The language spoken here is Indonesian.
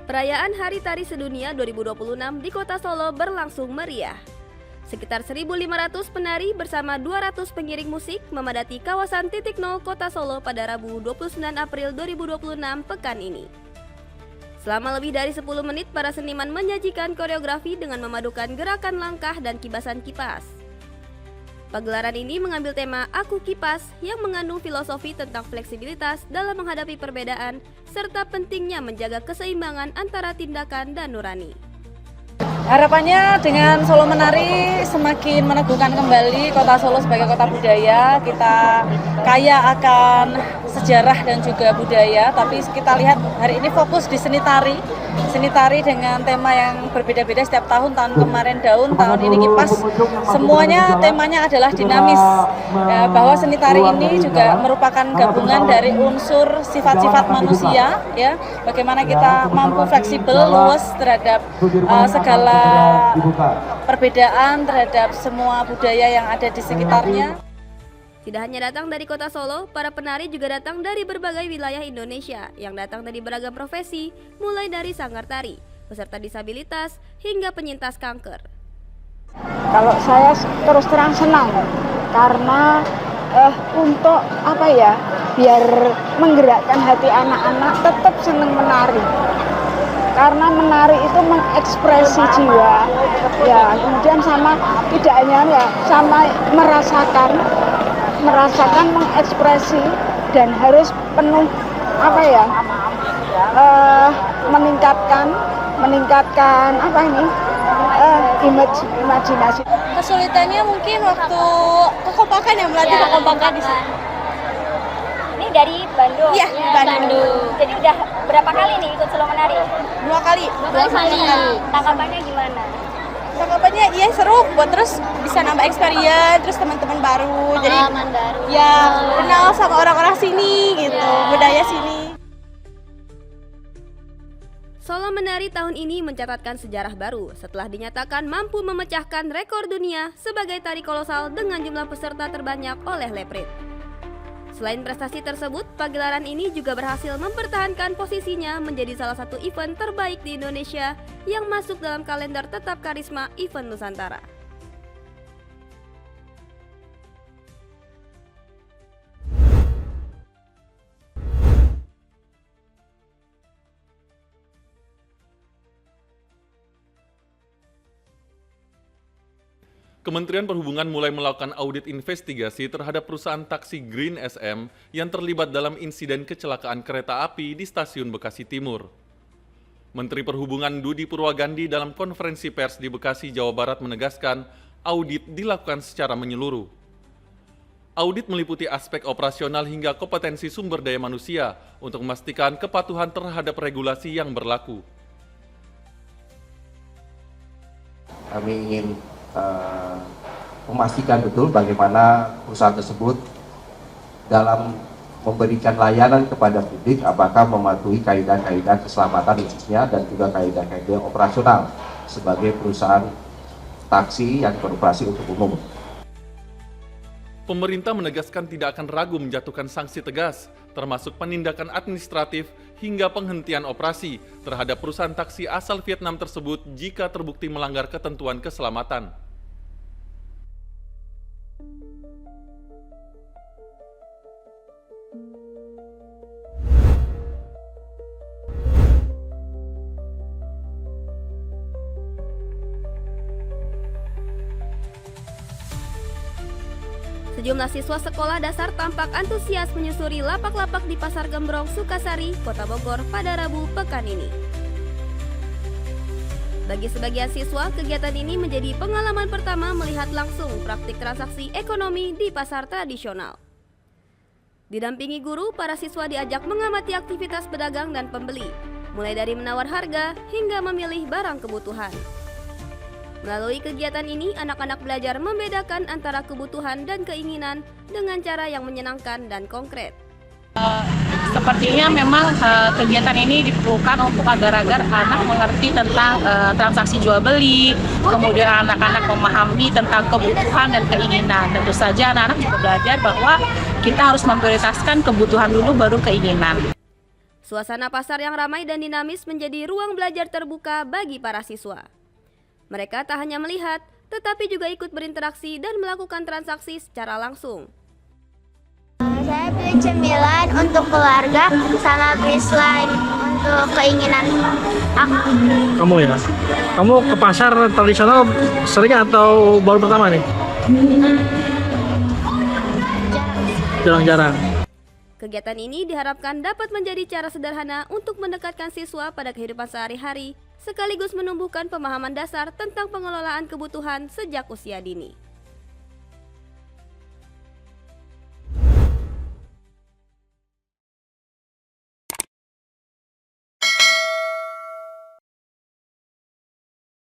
Perayaan Hari Tari Sedunia 2026 di Kota Solo berlangsung meriah. Sekitar 1.500 penari bersama 200 pengiring musik memadati kawasan titik nol Kota Solo pada Rabu 29 April 2026 pekan ini. Selama lebih dari 10 menit, para seniman menyajikan koreografi dengan memadukan gerakan langkah dan kibasan kipas. Pagelaran ini mengambil tema Aku Kipas yang mengandung filosofi tentang fleksibilitas dalam menghadapi perbedaan serta pentingnya menjaga keseimbangan antara tindakan dan nurani. Harapannya dengan Solo Menari semakin meneguhkan kembali Kota Solo sebagai kota budaya. Kita kaya akan sejarah dan juga budaya, tapi kita lihat hari ini fokus di seni tari dengan tema yang berbeda-beda setiap tahun. Tahun kemarin daun, tahun ini kipas. Semuanya temanya adalah dinamis. Bahwa seni tari ini juga merupakan gabungan dari unsur sifat-sifat manusia, ya. Bagaimana kita mampu fleksibel, luas terhadap segala perbedaan, terhadap semua budaya yang ada di sekitarnya. Tidak hanya datang dari Kota Solo, para penari juga datang dari berbagai wilayah Indonesia yang datang dari beragam profesi, mulai dari sanggar tari, peserta disabilitas, hingga penyintas kanker. Kalau saya terus terang senang karena untuk biar menggerakkan hati anak-anak tetap senang menari. Karena menari itu mengekspresi jiwa, ya, kemudian sama tidak hanya sama merasakan mengekspresi dan harus penuh meningkatkan imajinasi. Kesulitannya mungkin waktu kekompakan, yang melatih kekompakan di sini. Ini dari Bandung? Iya, Bandung. Jadi udah berapa kali nih ikut Solo Menari? Dua kali. Tanggapannya gimana? Tanggapannya iya seru, buat terus bisa nambah experience, terus teman-teman baru. Jadi baru. ya kenal sama orang-orang sini gitu, budaya sini. Solo Menari tahun ini mencatatkan sejarah baru setelah dinyatakan mampu memecahkan rekor dunia sebagai tari kolosal dengan jumlah peserta terbanyak oleh Leprit. Selain prestasi tersebut, pagelaran ini juga berhasil mempertahankan posisinya menjadi salah satu event terbaik di Indonesia yang masuk dalam kalender tetap karisma event Nusantara. Kementerian Perhubungan mulai melakukan audit investigasi terhadap perusahaan taksi Green SM yang terlibat dalam insiden kecelakaan kereta api di Stasiun Bekasi Timur. Menteri Perhubungan Dudi Purwagandi dalam konferensi pers di Bekasi, Jawa Barat menegaskan audit dilakukan secara menyeluruh. Audit meliputi aspek operasional hingga kompetensi sumber daya manusia untuk memastikan kepatuhan terhadap regulasi yang berlaku. Kami ingin memastikan betul bagaimana perusahaan tersebut dalam memberikan layanan kepada publik apakah mematuhi kaidah-kaidah keselamatan khususnya dan juga kaidah-kaidah operasional sebagai perusahaan taksi yang beroperasi untuk umum. Pemerintah menegaskan tidak akan ragu menjatuhkan sanksi tegas, termasuk penindakan administratif hingga penghentian operasi terhadap perusahaan taksi asal Vietnam tersebut jika terbukti melanggar ketentuan keselamatan. Sejumlah siswa sekolah dasar tampak antusias menyusuri lapak-lapak di Pasar Gembrong, Sukasari, Kota Bogor pada Rabu pekan ini. Bagi sebagian siswa, kegiatan ini menjadi pengalaman pertama melihat langsung praktik transaksi ekonomi di pasar tradisional. Didampingi guru, para siswa diajak mengamati aktivitas pedagang dan pembeli, mulai dari menawar harga hingga memilih barang kebutuhan. Melalui kegiatan ini, anak-anak belajar membedakan antara kebutuhan dan keinginan dengan cara yang menyenangkan dan konkret. Sepertinya memang kegiatan ini diperlukan untuk agar anak mengerti tentang transaksi jual beli, kemudian anak-anak memahami tentang kebutuhan dan keinginan. Tentu saja anak-anak juga belajar bahwa kita harus memprioritaskan kebutuhan dulu baru keinginan. Suasana pasar yang ramai dan dinamis menjadi ruang belajar terbuka bagi para siswa. Mereka tak hanya melihat, tetapi juga ikut berinteraksi dan melakukan transaksi secara langsung. Saya beli cemilan untuk keluarga sama beli slime untuk keinginan aku. Kamu ya? Kamu ke pasar tradisional sering atau baru pertama nih? Jarang-jarang. Kegiatan ini diharapkan dapat menjadi cara sederhana untuk mendekatkan siswa pada kehidupan sehari-hari, sekaligus menumbuhkan pemahaman dasar tentang pengelolaan kebutuhan sejak usia dini.